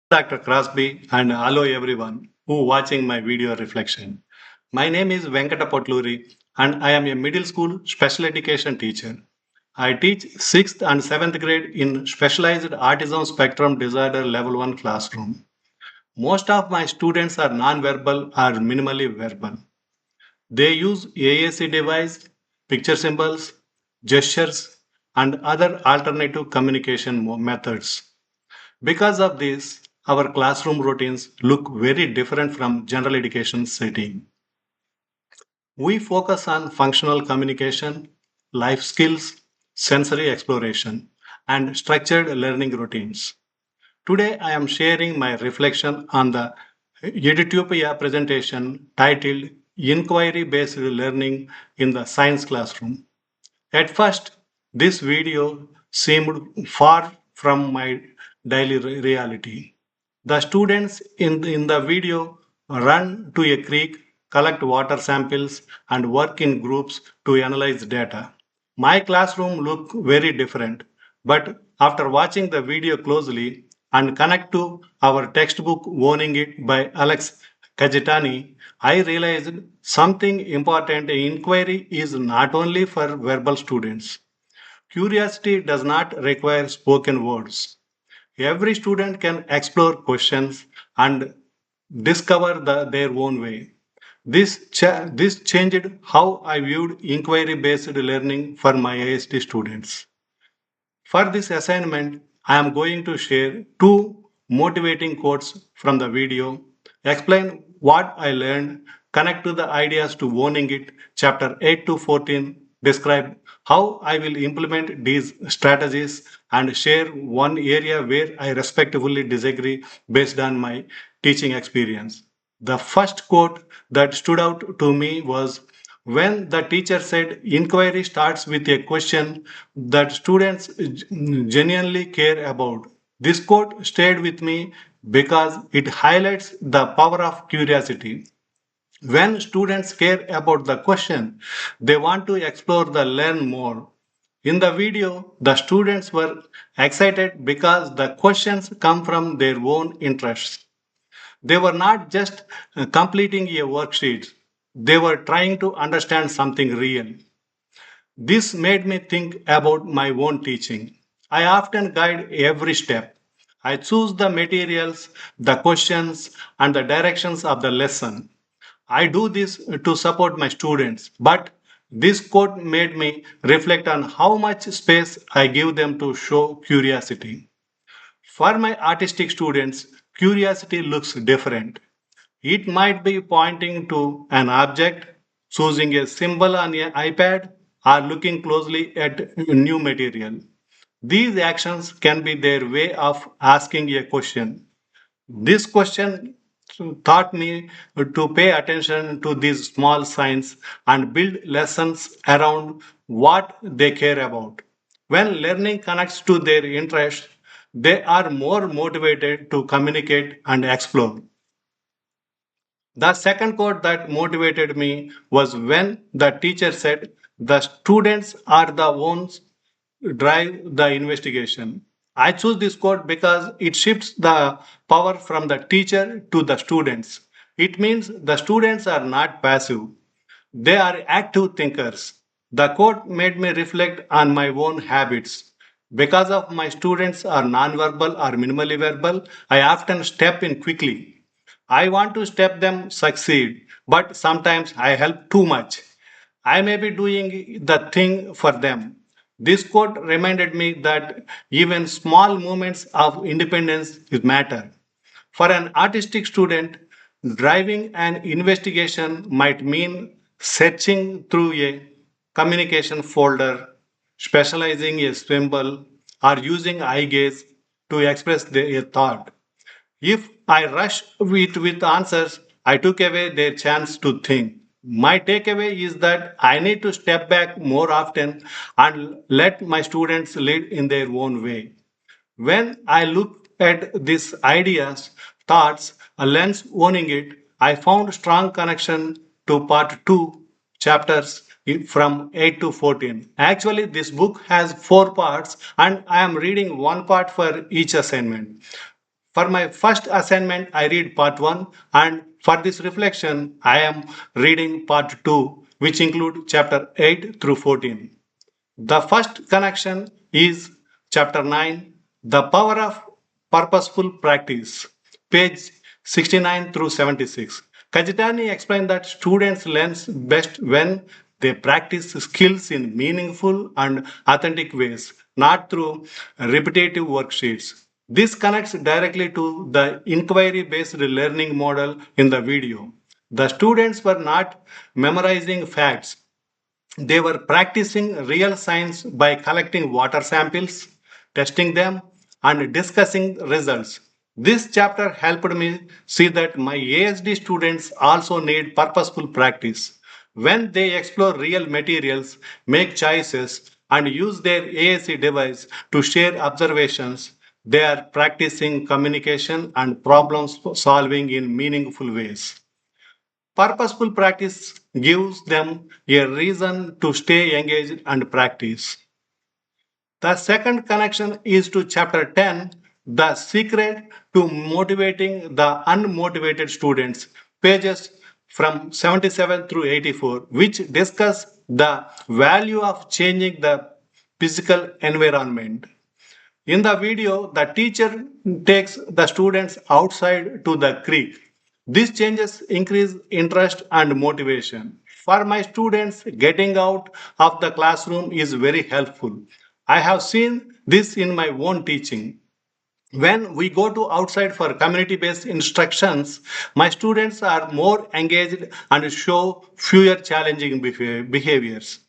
Dr. Crosby, and hello everyone who watching my video reflection. My name is Venkata Potluri and I am a middle school special education teacher. I teach 6th and 7th grade in specialized autism spectrum disorder level 1 classroom. Most of my students are non-verbal or minimally verbal. They use AAC device, picture symbols, gestures, and other alternative communication methods. Because of this, our classroom routines look very different from general education setting. We focus on functional communication, life skills, sensory exploration, and structured learning routines. Today, I am sharing my reflection on the Edutopia presentation titled Inquiry Based Learning in the Science Classroom. At first, this video seemed far from my daily reality. The students in the video run to a creek, collect water samples, and work in groups to analyze data. My classroom looked very different, but after watching the video closely and connect to our textbook Owning It by Alex Kajetani, I realized something important. Inquiry is not only for verbal students. Curiosity does not require spoken words. Every student can explore questions and discover their own way. This changed how I viewed inquiry based learning for my AST students. For this assignment, I am going to share two motivating quotes from the video, explain what I learned, connect to the ideas to owning it, chapter 8 to 14, describe how I will implement these strategies, and share one area where I respectfully disagree based on my teaching experience. The first quote that stood out to me was when the teacher said inquiry starts with a question that students genuinely care about. This quote stayed with me because it highlights the power of curiosity. When students care about the question, they want to explore the learn more. In the video, the students were excited because the questions come from their own interests. They were not just completing a worksheet, they were trying to understand something real. This made me think about my own teaching. I often guide every step. I choose the materials, the questions, and the directions of the lesson. I do this to support my students, but this quote made me reflect on how much space I give them to show curiosity. For my artistic students, curiosity looks different. It might be pointing to an object, choosing a symbol on an iPad, or looking closely at new material. These actions can be their way of asking a question. This question taught me to pay attention to these small signs and build lessons around what they care about. When learning connects to their interests, they are more motivated to communicate and explore. The second quote that motivated me was when the teacher said, the students are the ones who drive the investigation. I choose this quote because it shifts the power from the teacher to the students. It means the students are not passive, they are active thinkers. The quote made me reflect on my own habits. Because of my students are nonverbal or minimally verbal, I often step in quickly. I want to step them succeed, but sometimes I help too much. I may be doing the thing for them. This quote reminded me that even small moments of independence matter. For an artistic student, driving an investigation might mean searching through a communication folder, specializing a symbol, or using eye gaze to express a thought. If I rush with answers, I took away their chance to think. My takeaway is that I need to step back more often and let my students lead in their own way. When I look at these ideas, thoughts, a lens owning it, I found strong connection to part 2 chapters from 8 to 14. Actually, this book has 4 parts and I am reading one part for each assignment. For my first assignment, I read part 1, and for this reflection, I am reading part 2, which include chapter 8 through 14. The first connection is chapter 9, The Power of Purposeful Practice, page 69 through 76. Kajitani explained that students learn best when they practice skills in meaningful and authentic ways, not through repetitive worksheets. This connects directly to the inquiry based learning model in the video. The students were not memorizing facts, they were practicing real science by collecting water samples, testing them, and discussing results. This chapter helped me see that my ASD students also need purposeful practice. When they explore real materials, make choices, and use their AAC device to share observations, they are practicing communication and problem solving in meaningful ways. Purposeful practice gives them a reason to stay engaged and practice. The second connection is to chapter 10, The Secret to Motivating the Unmotivated Students, pages from 77 through 84, which discuss the value of changing the physical environment. In the video, the teacher takes the students outside to the creek. These changes increase interest and motivation. For my students, getting out of the classroom is very helpful. I have seen this in my own teaching. When we go to outside for community based instructions, my students are more engaged and show fewer challenging behaviors.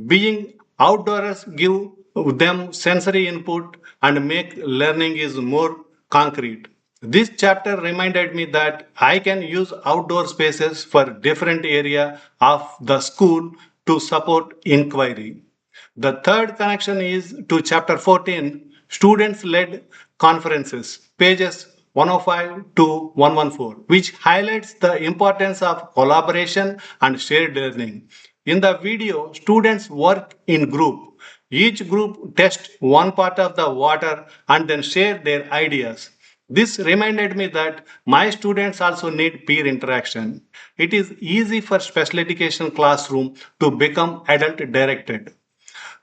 Being outdoors give them sensory input and make learning is more concrete. This chapter reminded me that I can use outdoor spaces for different area of the school to support inquiry. The third connection is to chapter 14, students led conferences, pages 105 to 114, which highlights the importance of collaboration and shared learning. In the video, students work in group. Each group tests one part of the water and then share their ideas. This reminded me that my students also need peer interaction. It is easy for special education classroom to become adult directed.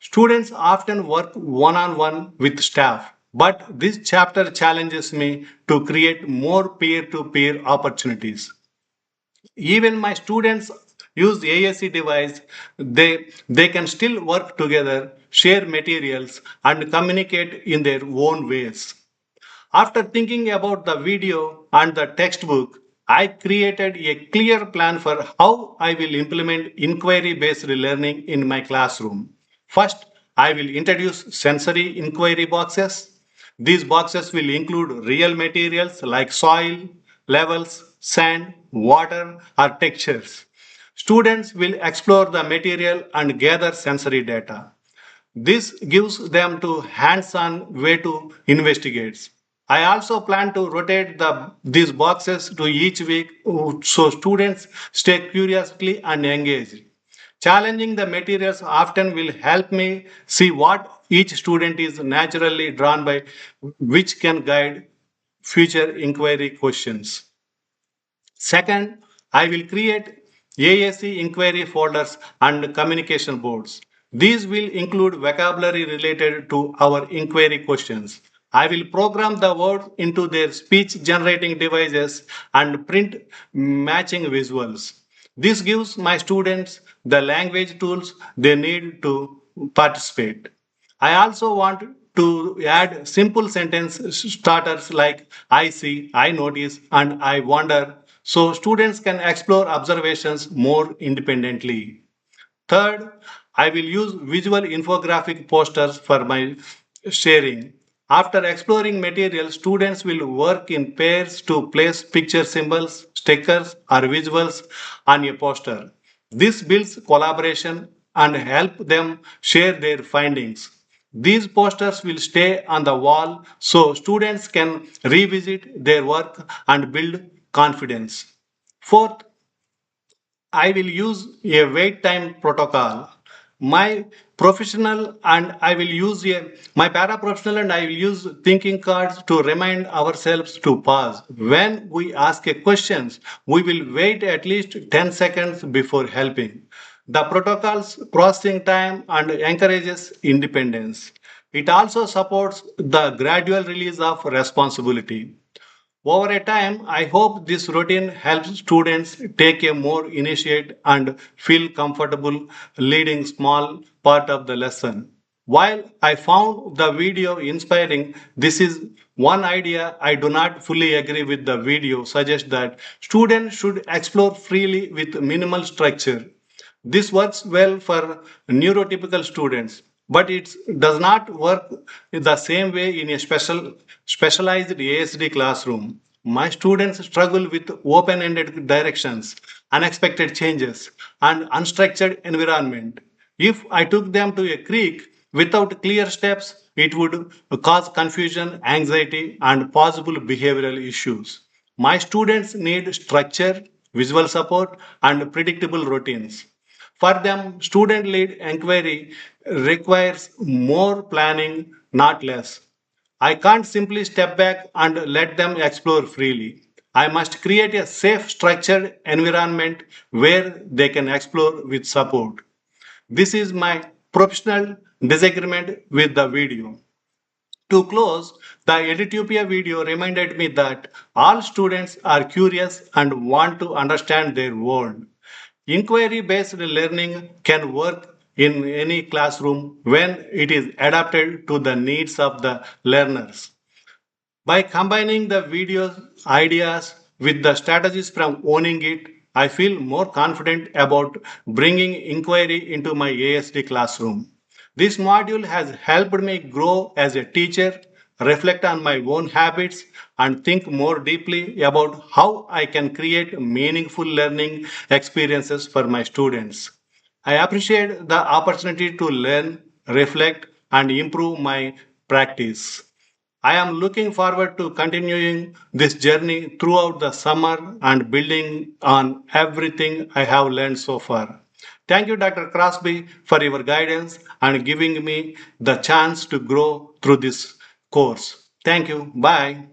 Students often work one on one with staff, but this chapter challenges me to create more peer to peer opportunities. Even my students use AAC device, they can still work together, share materials, and communicate in their own ways. After thinking about the video and the textbook, I created a clear plan for how I will implement inquiry based learning in my classroom. First, I will introduce sensory inquiry boxes. These boxes will include real materials like soil, levels, sand, water, or textures. Students will explore the material and gather sensory data. This gives them to hands-on way to investigate. I also plan to rotate these boxes to each week so students stay curiously and engaged. Challenging the materials often will help me see what each student is naturally drawn by, which can guide future inquiry questions. Second, I will create AAC inquiry folders and communication boards. These will include vocabulary related to our inquiry questions. I will program the words into their speech generating devices and print matching visuals. This gives my students the language tools they need to participate. I also want to add simple sentence starters like I see, I notice, and I wonder so students can explore observations more independently. Third, I will use visual infographic posters for my sharing. After exploring material, students will work in pairs to place picture symbols, stickers, or visuals on a poster. This builds collaboration and help them share their findings. These posters will stay on the wall so students can revisit their work and build confidence. Fourth, I will use a wait time protocol. My professional and I will use a, my paraprofessional and I will use thinking cards to remind ourselves to pause. When we ask a questions, we will wait at least 10 seconds before helping. The protocols processing time and encourages independence. It also supports the gradual release of responsibility. Over a time, I hope this routine helps students take a more initiate and feel comfortable leading small part of the lesson. While I found the video inspiring, this is one idea I do not fully agree with. The video suggests that students should explore freely with minimal structure. This works well for neurotypical students, but it does not work the same way in a specialized ASD classroom. My students struggle with open-ended directions, unexpected changes, and unstructured environment. If I took them to a creek without clear steps, it would cause confusion, anxiety, and possible behavioral issues. My students need structure, visual support, and predictable routines. For them, student led inquiry requires more planning, not less. I can't simply step back and let them explore freely. I must create a safe, structured environment where they can explore with support. This is my professional disagreement with the video. To close, the Edutopia video reminded me that all students are curious and want to understand their world. Inquiry based learning can work in any classroom when it is adapted to the needs of the learners. By combining the video's ideas with the strategies from owning it, I feel more confident about bringing inquiry into my ASD classroom. This module has helped me grow as a teacher, reflect on my own habits, and think more deeply about how I can create meaningful learning experiences for my students. I appreciate the opportunity to learn, reflect, and improve my practice. I am looking forward to continuing this journey throughout the summer and building on everything I have learned so far. Thank you, Dr. Crosby, for your guidance and giving me the chance to grow through this course. Thank you. Bye.